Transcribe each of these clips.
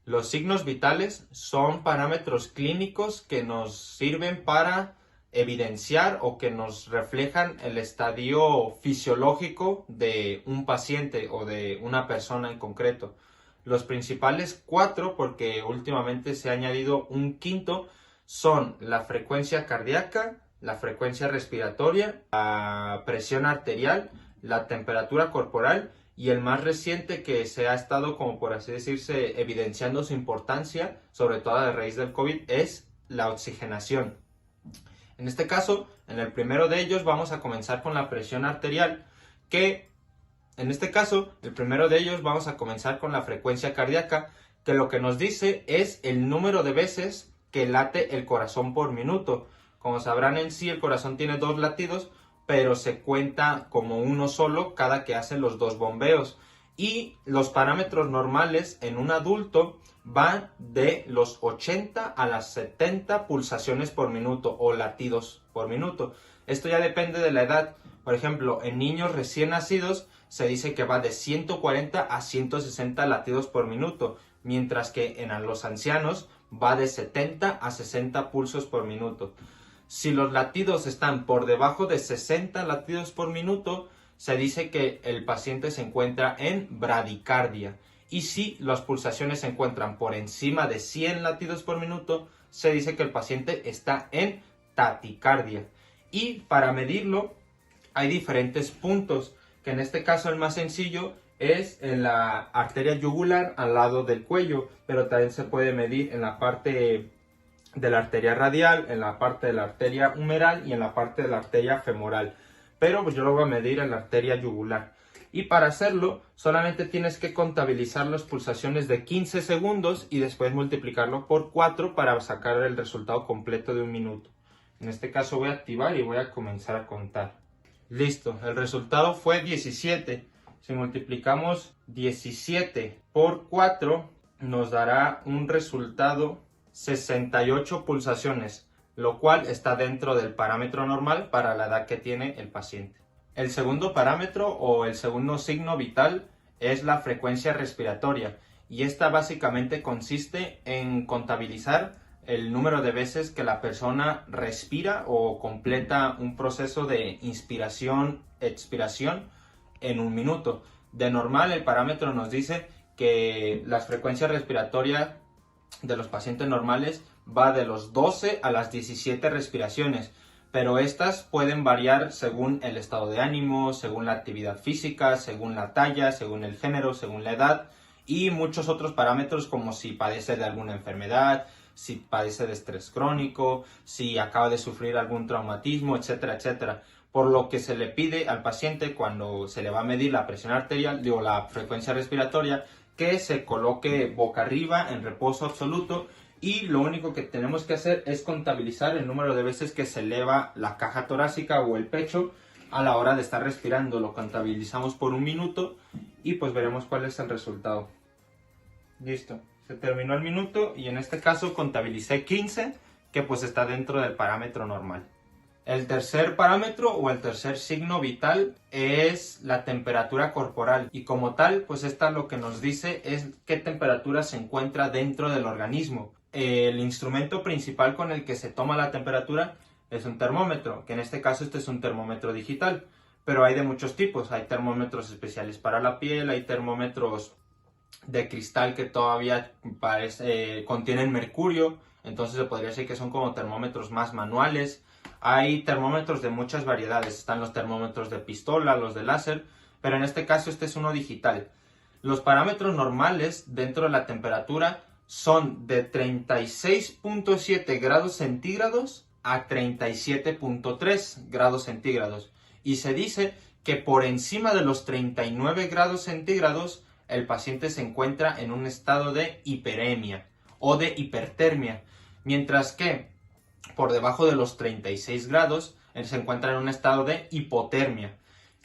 Los signos vitales son parámetros clínicos que nos sirven para evidenciar o que nos reflejan el estadio fisiológico de un paciente o de una persona en concreto. Los principales cuatro, porque últimamente se ha añadido un quinto, son la frecuencia cardíaca, la frecuencia respiratoria, la presión arterial, la temperatura corporal y el más reciente que se ha estado, como por así decirse, evidenciando su importancia, sobre todo a raíz del COVID, es la oxigenación. En este caso, en el primero de ellos vamos a comenzar con la presión arterial, el primero de ellos vamos a comenzar con la frecuencia cardíaca, que lo que nos dice es el número de veces que late el corazón por minuto. Como sabrán, en sí el corazón tiene dos latidos, pero se cuenta como uno solo cada que hace los dos bombeos. Y los parámetros normales en un adulto van de los 80 a las 70 pulsaciones por minuto o latidos por minuto. Esto ya depende de la edad. Por ejemplo, en niños recién nacidos se dice que va de 140 a 160 latidos por minuto, mientras que en los ancianos va de 70 a 60 pulsos por minuto. Si los latidos están por debajo de 60 latidos por minuto, se dice que el paciente se encuentra en bradicardia. Y si las pulsaciones se encuentran por encima de 100 latidos por minuto, se dice que el paciente está en taticardia. Y para medirlo hay diferentes puntos, que en este caso el más sencillo es en la arteria yugular al lado del cuello, pero también se puede medir en la parte de la arteria radial, en la parte de la arteria humeral y en la parte de la arteria femoral. Pero pues yo lo voy a medir en la arteria yugular. Y para hacerlo, solamente tienes que contabilizar las pulsaciones de 15 segundos y después multiplicarlo por 4 para sacar el resultado completo de un minuto. En este caso voy a activar y voy a comenzar a contar. Listo, el resultado fue 17. Si multiplicamos 17 por 4, nos dará un resultado 68 pulsaciones, lo cual está dentro del parámetro normal para la edad que tiene el paciente. El segundo parámetro o el segundo signo vital es la frecuencia respiratoria, y esta básicamente consiste en contabilizar el número de veces que la persona respira o completa un proceso de inspiración-expiración en un minuto. De normal, el parámetro nos dice que la frecuencia respiratoria de los pacientes normales va de los 12 a las 17 respiraciones, pero estas pueden variar según el estado de ánimo, según la actividad física, según la talla, según el género, según la edad y muchos otros parámetros, como si padece de alguna enfermedad, si padece de estrés crónico, si acaba de sufrir algún traumatismo, etcétera, etcétera. Por lo que se le pide al paciente, cuando se le va a medir la presión arterial o la frecuencia respiratoria, que se coloque boca arriba en reposo absoluto, y lo único que tenemos que hacer es contabilizar el número de veces que se eleva la caja torácica o el pecho a la hora de estar respirando. Lo contabilizamos por un minuto y pues veremos cuál es el resultado. Listo, se terminó el minuto y en este caso contabilicé 15, que pues está dentro del parámetro normal. El tercer parámetro o el tercer signo vital es la temperatura corporal, y como tal, pues esta lo que nos dice es qué temperatura se encuentra dentro del organismo. El instrumento principal con el que se toma la temperatura es un termómetro, que en este caso este es un termómetro digital, pero hay de muchos tipos. Hay termómetros especiales para la piel, hay termómetros de cristal que todavía contienen mercurio, entonces se podría decir que son como termómetros más manuales. Hay termómetros de muchas variedades, están los termómetros de pistola, los de láser, pero en este caso este es uno digital. Los parámetros normales dentro de la temperatura son de 36.7 grados centígrados a 37.3 grados centígrados, y se dice que por encima de los 39 grados centígrados el paciente se encuentra en un estado de hiperemia o de hipertermia, mientras que por debajo de los 36 grados se encuentra en un estado de hipotermia.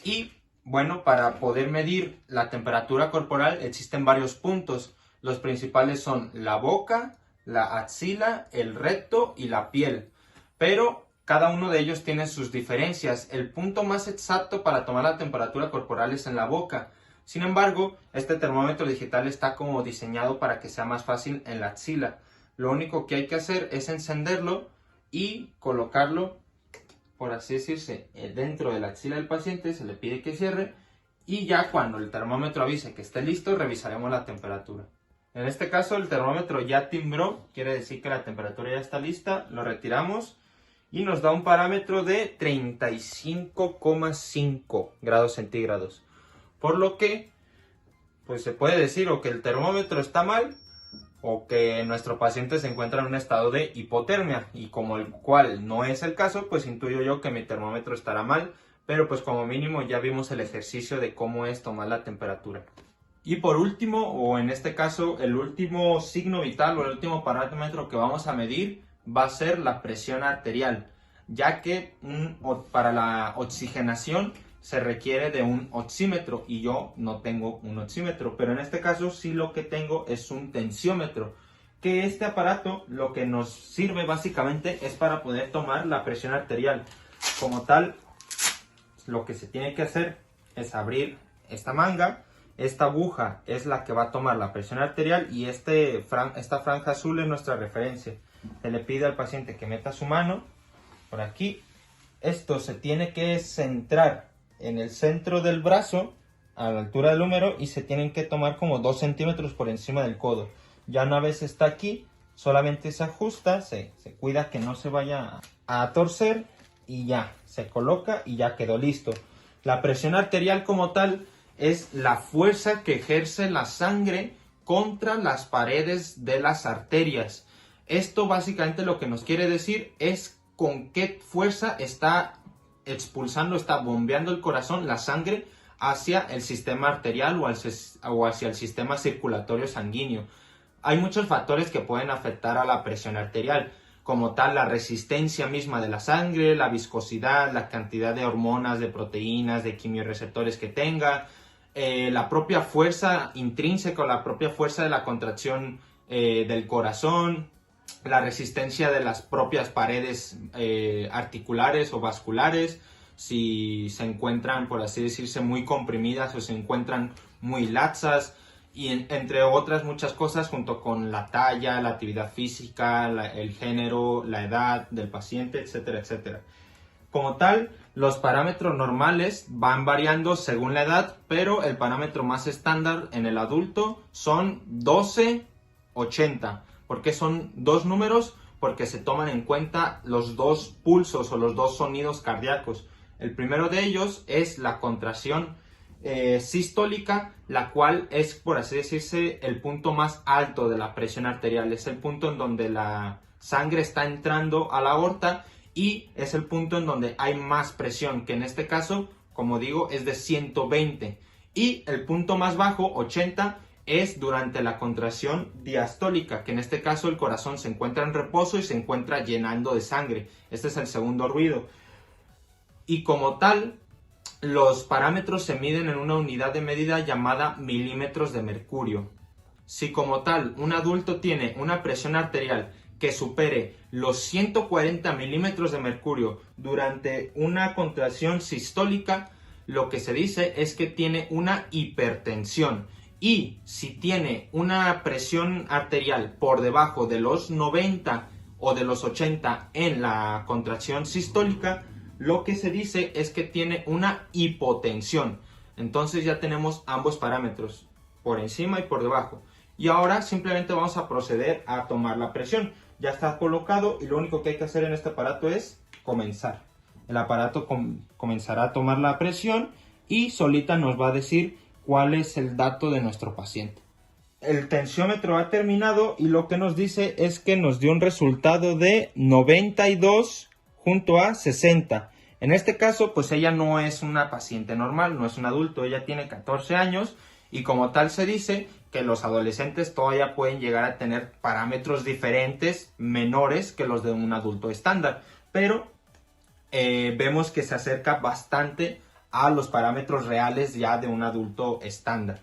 Y bueno, para poder medir la temperatura corporal existen varios puntos. Los principales son la boca, la axila, el recto y la piel, pero cada uno de ellos tiene sus diferencias. El punto más exacto para tomar la temperatura corporal es en la boca. Sin embargo, este termómetro digital está como diseñado para que sea más fácil en la axila. Lo único que hay que hacer es encenderlo y colocarlo, por así decirse, dentro de la axila del paciente. Se le pide que cierre y ya cuando el termómetro avise que esté listo, revisaremos la temperatura. En este caso el termómetro ya timbró, quiere decir que la temperatura ya está lista. Lo retiramos y nos da un parámetro de 35,5 grados centígrados. Por lo que pues se puede decir o que el termómetro está mal o que nuestro paciente se encuentra en un estado de hipotermia, y como el cual no es el caso, pues intuyo yo que mi termómetro estará mal, pero pues como mínimo ya vimos el ejercicio de cómo es tomar la temperatura. Y por último, o en este caso el último signo vital o el último parámetro que vamos a medir va a ser la presión arterial, ya que para la oxigenación se requiere de un oxímetro y yo no tengo un oxímetro, pero en este caso sí lo que tengo es un tensiómetro, que este aparato lo que nos sirve básicamente es para poder tomar la presión arterial. Como tal, lo que se tiene que hacer es abrir esta manga. Esta aguja es la que va a tomar la presión arterial y esta franja azul es nuestra referencia. Se le pide al paciente que meta su mano por aquí. Esto se tiene que centrar en el centro del brazo, a la altura del húmero, y se tienen que tomar como 2 centímetros por encima del codo. Ya una vez está aquí, solamente se ajusta, se cuida que no se vaya a torcer y ya, se coloca y ya quedó listo. La presión arterial como tal es la fuerza que ejerce la sangre contra las paredes de las arterias. Esto básicamente lo que nos quiere decir es con qué fuerza está expulsando, está bombeando el corazón, la sangre, hacia el sistema arterial o hacia el sistema circulatorio sanguíneo. Hay muchos factores que pueden afectar a la presión arterial, como tal la resistencia misma de la sangre, la viscosidad, la cantidad de hormonas, de proteínas, de quimiorreceptores que tenga, la propia fuerza intrínseca o la propia fuerza de la contracción del corazón, la resistencia de las propias paredes articulares o vasculares, si se encuentran, por así decirse, muy comprimidas o se encuentran muy laxas, y entre otras muchas cosas, junto con la talla, la actividad física, el género, la edad del paciente, etcétera, etcétera. Como tal, los parámetros normales van variando según la edad, pero el parámetro más estándar en el adulto son 12-80. ¿Por qué son dos números? Porque se toman en cuenta los dos pulsos o los dos sonidos cardíacos. El primero de ellos es la contracción sistólica, la cual es, por así decirse, el punto más alto de la presión arterial. Es el punto en donde la sangre está entrando a la aorta y es el punto en donde hay más presión, que en este caso, como digo, es de 120. Y el punto más bajo, 80, es durante la contracción diastólica, que en este caso el corazón se encuentra en reposo y se encuentra llenando de sangre. Este es el segundo ruido. Y como tal, los parámetros se miden en una unidad de medida llamada milímetros de mercurio. Si como tal un adulto tiene una presión arterial que supere los 140 milímetros de mercurio durante una contracción sistólica, lo que se dice es que tiene una hipertensión. Y si tiene una presión arterial por debajo de los 90 o de los 80 en la contracción sistólica, lo que se dice es que tiene una hipotensión. Entonces ya tenemos ambos parámetros, por encima y por debajo. Y ahora simplemente vamos a proceder a tomar la presión. Ya está colocado y lo único que hay que hacer en este aparato es comenzar. El aparato comenzará a tomar la presión y solita nos va a decir cuál es el dato de nuestro paciente. El tensiómetro ha terminado y lo que nos dice es que nos dio un resultado de 92 junto a 60. En este caso, pues ella no es una paciente normal, no es un adulto, ella tiene 14 años y como tal se dice que los adolescentes todavía pueden llegar a tener parámetros diferentes, menores que los de un adulto estándar, pero vemos que se acerca bastante a los parámetros reales ya de un adulto estándar.